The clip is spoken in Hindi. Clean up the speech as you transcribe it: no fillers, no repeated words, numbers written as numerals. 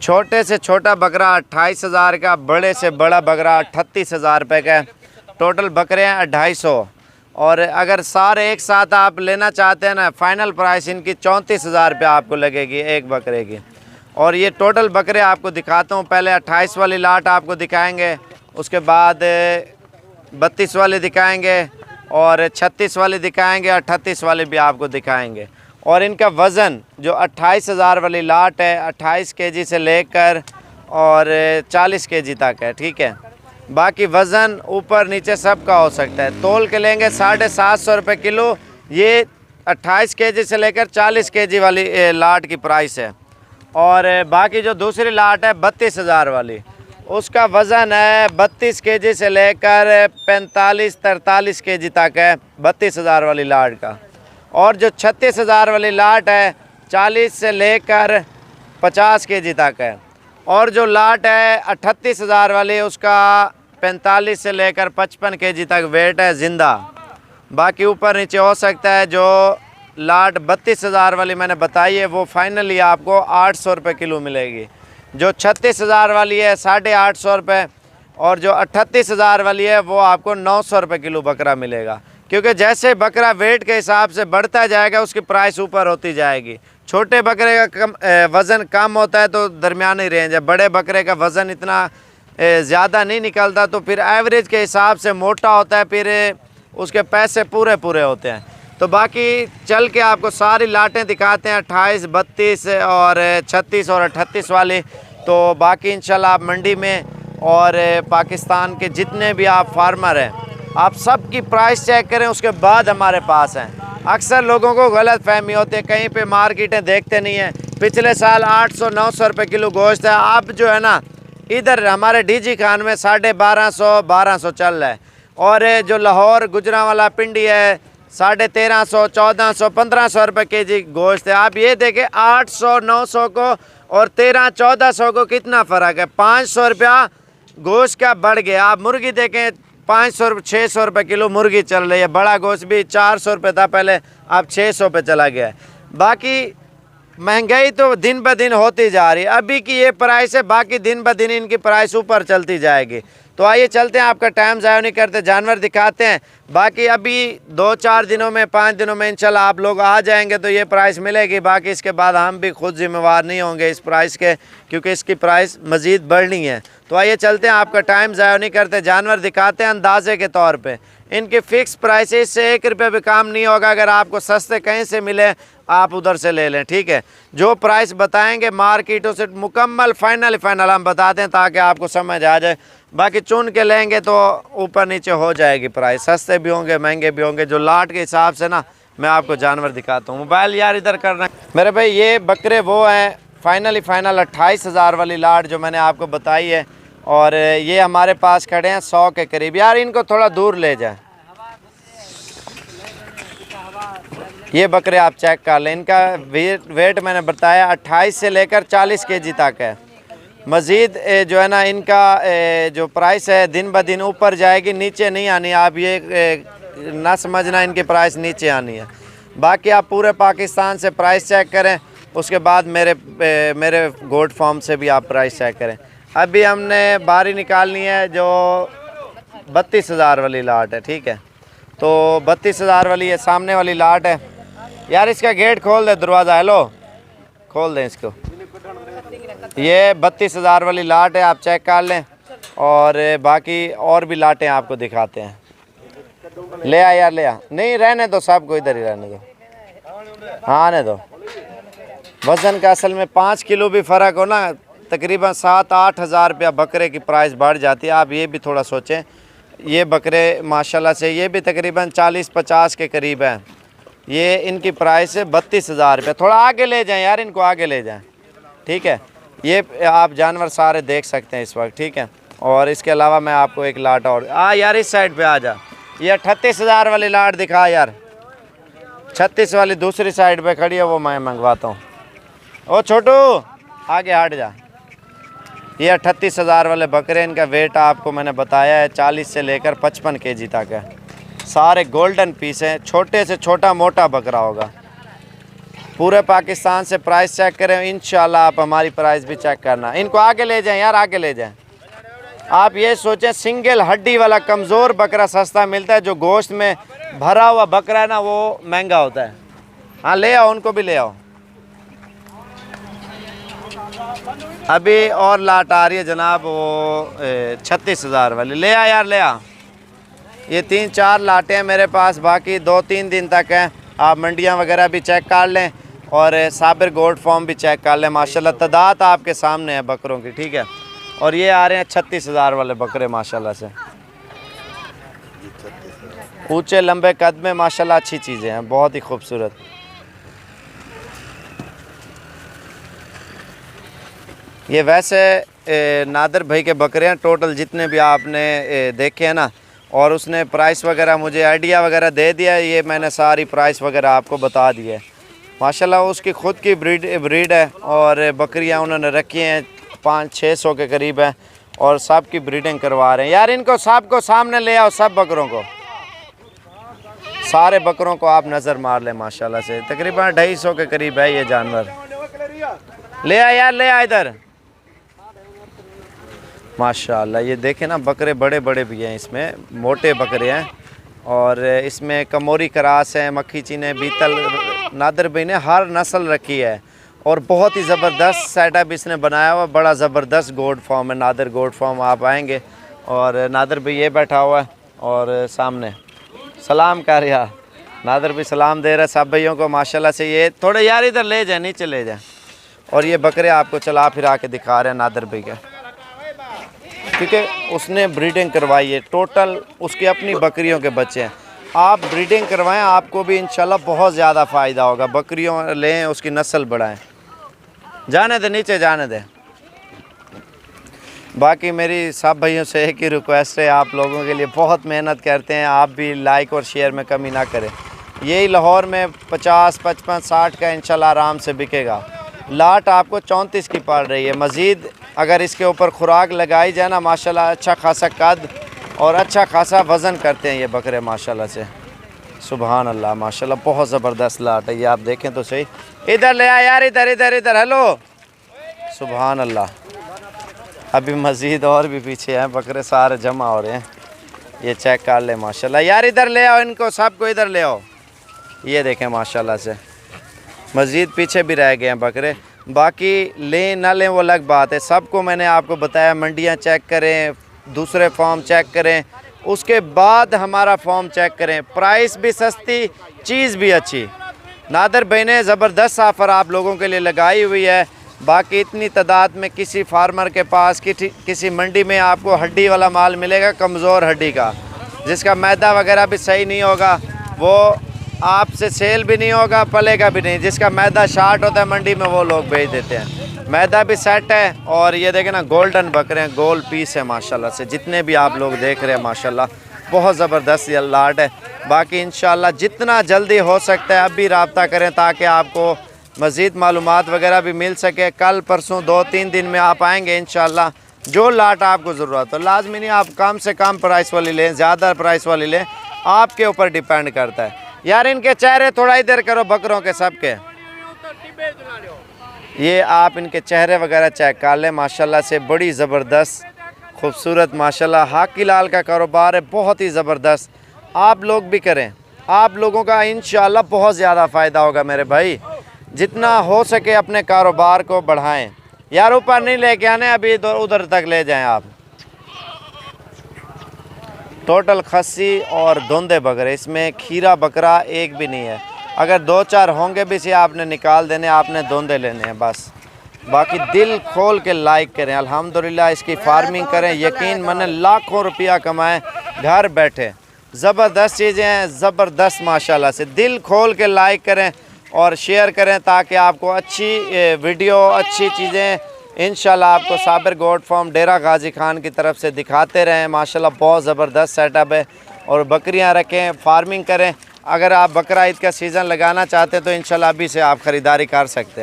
छोटे से छोटा बकरा 28,000 का, बड़े से बड़ा बकरा 38,000 रुपये का। टोटल बकरे हैं 250। और अगर सारे एक साथ आप लेना चाहते हैं ना, फ़ाइनल प्राइस इनकी 34,000 रुपये आपको लगेगी एक बकरे की। और ये टोटल बकरे आपको दिखाता हूँ। पहले 28 वाली लाट आपको दिखाएंगे, उसके बाद 32 वाले दिखाएंगे और 36 वाले दिखाएंगे और 38 वाले भी आपको दिखाएंगे। और इनका वज़न जो 28,000 वाली लाट है 28 केजी से लेकर और 40 केजी तक है, ठीक है। बाकी वज़न ऊपर नीचे सब का हो सकता है। तोल के लेंगे 750 रुपये किलो। ये 28 केजी से लेकर 40 केजी वाली लाट की प्राइस है। और बाकी जो दूसरी लाट है 32,000 वाली, उसका वज़न है 32 केजी से लेकर 45-43 केजी तक है 32,000 वाली लाट का। और जो 36,000 वाली लाट है 40 से लेकर 50 केजी तक है। और जो लाट है 38,000 वाली, उसका 45 से लेकर 55 केजी तक वेट है ज़िंदा। बाकी ऊपर नीचे हो सकता है। जो लाट 32,000 वाली मैंने बताई है वो फाइनली आपको 800 रुपये किलो मिलेगी। जो 36,000 वाली है 850 रुपये, और जो 38,000 वाली है वो आपको 900 रुपये किलो बकरा मिलेगा। क्योंकि जैसे बकरा वेट के हिसाब से बढ़ता जाएगा उसकी प्राइस ऊपर होती जाएगी। छोटे बकरे का वज़न कम होता है तो दरमियानी रेंज है। बड़े बकरे का वज़न इतना ज़्यादा नहीं निकलता तो फिर एवरेज के हिसाब से मोटा होता है, फिर उसके पैसे पूरे पूरे होते हैं। तो बाकी चल के आपको सारी लाटें दिखाते हैं 28, 32 और 36 और 38 वाली। तो बाकी इंशाल्लाह आप मंडी में और पाकिस्तान के जितने भी आप फार्मर हैं, आप सब की प्राइस चेक करें, उसके बाद हमारे पास हैं। अक्सर लोगों को गलत फहमी होती है, कहीं पे मार्केटें देखते नहीं हैं। पिछले साल 800-900 रुपये किलो गोश्त है। अब जो है ना, इधर हमारे डीजी खान में 1250-1200 चल रहा है। और जो लाहौर गुजरांवाला पिंडी है 1350, 1400, 1500 रुपये के जी गोश्त है। आप ये देखें 800, 900 को और 1300-1400 को कितना फ़र्क है। 500 रुपया गोश्त का बढ़ गया। आप मुर्गी देखें 500-600 रुपये किलो मुर्गी चल रही है। बड़ा गोश्त भी 400 रुपये था पहले, अब 600 पे चला गया है। बाकी महंगाई तो दिन ब दिन होती जा रही है। अभी की ये प्राइस है, बाकी दिन ब दिन इनकी प्राइस ऊपर चलती जाएगी। तो आइए चलते हैं, आपका टाइम ज़ाया नहीं करते, जानवर दिखाते हैं। बाकी अभी 2-4 दिनों में 5 दिनों में इंशाल्लाह आप लोग आ जाएंगे तो ये प्राइस मिलेगी। बाकी इसके बाद हम भी खुद जिम्मेवार नहीं होंगे इस प्राइस के, क्योंकि इसकी प्राइस मज़ीद बढ़नी है। तो आइए चलते हैं, आपका टाइम ज़ाया नहीं करते, जानवर दिखाते हैं अंदाजे के तौर पर। इनकी फ़िक्स प्राइस से 1 रुपये भी काम नहीं होगा। अगर आपको सस्ते कहीं से मिले आप उधर से ले लें, ठीक है। जो प्राइस बताएंगे मार्केटों से मुकम्मल फाइनल हम बताते हैं ताकि आपको समझ आ जाए। बाकी चुन के लेंगे तो ऊपर नीचे हो जाएगी प्राइस, सस्ते भी होंगे महंगे भी होंगे। जो लाट के हिसाब से ना मैं आपको जानवर दिखाता हूँ। मोबाइल यार इधर करना मेरे भाई। ये बकरे वो हैं फाइनल 28,000 वाली लाट जो मैंने आपको बताई है। और ये हमारे पास खड़े हैं 100 के करीब। यार इनको थोड़ा दूर ले जाए। ये बकरे आप चेक कर लें, इनका वेट मैंने बताया 28 से लेकर 40 केजी तक है। मज़ीद जो है ना इनका जो प्राइस है दिन ब दिन ऊपर जाएगी, नीचे नहीं आनी। आप ये ना समझना इनकी प्राइस नीचे आनी है। बाकी आप पूरे पाकिस्तान से प्राइस चेक करें, उसके बाद मेरे गोट फार्म से भी आप प्राइस चेक करें। अभी हमने बारी निकालनी है जो 32,000 वाली लाट है, ठीक है। तो 32,000 वाली ये सामने वाली लाट है। यार इसका गेट खोल दे, दरवाज़ा। हेलो, खोल दें इसको। ये 32,000 वाली लाट है, आप चेक कर लें। और बाकी और भी लाटें आपको दिखाते हैं। ले आ यार, ले आ। नहीं रहने दो, सबको इधर ही रहने दो। हाँ आने दो। वज़न का असल में 5 किलो भी फ़र्क हो ना, तकरीबन 7-8 हज़ार रुपया बकरे की प्राइस बढ़ जाती है। आप ये भी थोड़ा सोचें। ये बकरे माशाल्लाह से ये भी तकरीबन 40-50 के करीब हैं। ये इनकी प्राइस है 32,000 रुपये। थोड़ा आगे ले जाएं यार, इनको आगे ले जाएं, ठीक है। ये आप जानवर सारे देख सकते हैं इस वक्त, ठीक है। और इसके अलावा मैं आपको एक लाट और यार इस साइड पे आ जा। ये 38,000 वाली लाट दिखा यार। 36 वाली दूसरी साइड पे खड़ी है, वो मैं मंगवाता हूँ। ओ छोटू आगे हट जा। ये 38,000 वाले बकरे, इनका वेट आपको मैंने बताया है 40 से लेकर 55 केजी तक है। सारे गोल्डन पीस हैं, छोटे से छोटा मोटा बकरा होगा। पूरे पाकिस्तान से प्राइस चेक करें, इंशाल्लाह आप हमारी प्राइस भी चेक करना। इनको आगे ले जाएं यार, आगे ले जाएं। आप ये सोचें सिंगल हड्डी वाला कमज़ोर बकरा सस्ता मिलता है, जो गोश्त में भरा हुआ बकरा है ना वो महंगा होता है। हाँ ले आओ, उनको भी ले आओ। अभी और लाट आ रही है जनाब, वो 36,000 वाली ले आ यार, ले आ। ये 3-4 लाटें हैं मेरे पास, बाकी 2-3 दिन तक हैं। आप मंडियां वगैरह भी चेक कर लें और साबिर गोल्ड फार्म भी चेक कर लें। माशाल्लाह तादाद आपके सामने है बकरों की, ठीक है। और ये आ रहे हैं 36,000 वाले बकरे माशाल्लाह से, ऊंचे लंबे कद में माशाल्लाह, अच्छी चीज़ें हैं, बहुत ही खूबसूरत। ये वैसे नादर भाई के बकरे हैं टोटल जितने भी आपने देखे हैं ना, और उसने प्राइस वगैरह मुझे आइडिया वगैरह दे दिया। ये मैंने सारी प्राइस वगैरह आपको बता दी है। माशाल्लाह उसकी ख़ुद की ब्रीड है और बकरियां उन्होंने रखी हैं 500-600 के करीब है, और सब की ब्रीडिंग करवा रहे हैं यार। इनको सब को सामने ले आओ, सब बकरों को, सारे बकरों को आप नज़र मार लें। माशाल्लाह से तकरीबन 250 के करीब है ये जानवर। ले आ यार, ले आ इधर। माशाल्लाह ये देखें ना, बकरे बड़े बड़े भी हैं, इसमें मोटे बकरे हैं, और इसमें कमोरी क्रास है, मक्खी चीने, बीतल। नादर भाई ने हर नस्ल रखी है और बहुत ही ज़बरदस्त सेटअप इसने बनाया हुआ, बड़ा ज़बरदस्त गोड फार्म है नादर गोड फार्म। आप आएंगे और नादर भाई ये बैठा हुआ है और सामने सलाम कर रहा, नादर भी सलाम दे रहा है सब भाइयों को माशाल्लाह से। ये थोड़े यार इधर ले जाए, नीचे ले जाए। और ये बकरे आपको चला फिरा के दिखा रहे हैं नादर भाई का, क्योंकि उसने ब्रीडिंग करवाई है। टोटल उसकी अपनी बकरियों के बच्चे हैं। आप ब्रीडिंग करवाएं, आपको भी इंशाल्लाह बहुत ज़्यादा फ़ायदा होगा। बकरियों लें, उसकी नस्ल बढ़ाएं। जाने दे, नीचे जाने दे। बाकी मेरी सब भाइयों से एक ही रिक्वेस्ट है, आप लोगों के लिए बहुत मेहनत करते हैं, आप भी लाइक और शेयर में कमी ना करें। यही लाहौर में 50, 55, 60 का इंशाल्लाह आराम से बिकेगा। लाट आपको 34 की पड़ रही है। मज़ीद अगर इसके ऊपर खुराक लगाई जाए ना, माशाल्लाह अच्छा खासा कद और अच्छा खासा वज़न करते हैं ये बकरे माशाल्लाह से। सुभान अल्लाह, माशाल्लाह बहुत ज़बरदस्त लाट है ये, आप देखें तो सही। इधर ले आ यार, इधर इधर इधर। हेलो, सुभान अल्लाह। अभी मज़ीद और भी पीछे हैं बकरे, सारे जमा हो रहे हैं। ये चेक कर ले माशाल्लाह यार, इधर ले आओ इनको, सबको इधर ले आओ। ये देखें माशाल्लाह से, मज़ीद पीछे भी रह गए हैं बकरे। बाकी लें ना लें वो अलग बात है। सबको मैंने आपको बताया, मंडियाँ चेक करें, दूसरे फॉर्म चेक करें, उसके बाद हमारा फॉर्म चेक करें। प्राइस भी सस्ती, चीज़ भी अच्छी। नादर भाई ने ज़बरदस्त ऑफ़र आप लोगों के लिए लगाई हुई है। बाकी इतनी तादाद में किसी फार्मर के पास किसी मंडी में आपको हड्डी वाला माल मिलेगा, कमज़ोर हड्डी का, जिसका मैदा वगैरह भी सही नहीं होगा, वो आपसे सेल भी नहीं होगा, पलेगा भी नहीं। जिसका मैदा शार्ट होता है मंडी में, वो लोग बेच देते हैं। मैदा भी सेट है। और ये देखें ना, गोल्डन बकरे हैं, गोल पीस है माशाल्लाह से। जितने भी आप लोग देख रहे हैं माशाल्लाह बहुत ज़बरदस्त ये लाट है। बाकी इंशाल्लाह जितना जल्दी हो सकता है अभी रब्ता करें, ताकि आपको मज़ीद मालूमात वगैरह भी मिल सके। कल परसों 2-3 दिन में आप आएँगे इंशाल्लाह। जो लाट आपको ज़रूरत हो, लाजमी नहीं आप कम से कम प्राइस वाली लें, ज़्यादा प्राइस वाली लें, आपके ऊपर डिपेंड करता है। यार इनके चेहरे थोड़ा इधर करो बकरों के सबके, ये आप इनके चेहरे वगैरह चेक कर लें माशाल्लाह से। बड़ी ज़बरदस्त खूबसूरत माशाल्लाह हाकी लाल का कारोबार है, बहुत ही ज़बरदस्त। आप लोग भी करें, आप लोगों का इंशाल्लाह बहुत ज़्यादा फ़ायदा होगा मेरे भाई। जितना हो सके अपने कारोबार को बढ़ाएं। यार ऊपर नहीं लेके आने, अभी उधर तक ले जाएं आप। टोटल खस्सी और धुंधे बकरे, इसमें खीरा बकरा एक भी नहीं है। अगर 2-4 होंगे भी से आपने निकाल देने, आपने धुंधे लेने हैं बस। बाकी दिल खोल के लाइक करें, अल्हम्दुलिल्लाह इसकी फार्मिंग करें, यकीन माने लाखों रुपया कमाएं घर बैठे। ज़बरदस्त चीज़ें हैं, ज़बरदस्त माशाल्लाह से। दिल खोल के लाइक करें और शेयर करें, ताकि आपको अच्छी वीडियो, अच्छी चीज़ें इंशाल्लाह आपको साबिर गोड फार्म डेरा गाजी खान की तरफ से दिखाते रहें। माशाल्लाह बहुत ज़बरदस्त सेटअप है। और बकरियां रखें, फार्मिंग करें। अगर आप बकरा ईद का सीज़न लगाना चाहते हैं तो इंशाल्लाह अभी से आप ख़रीदारी कर सकते हैं।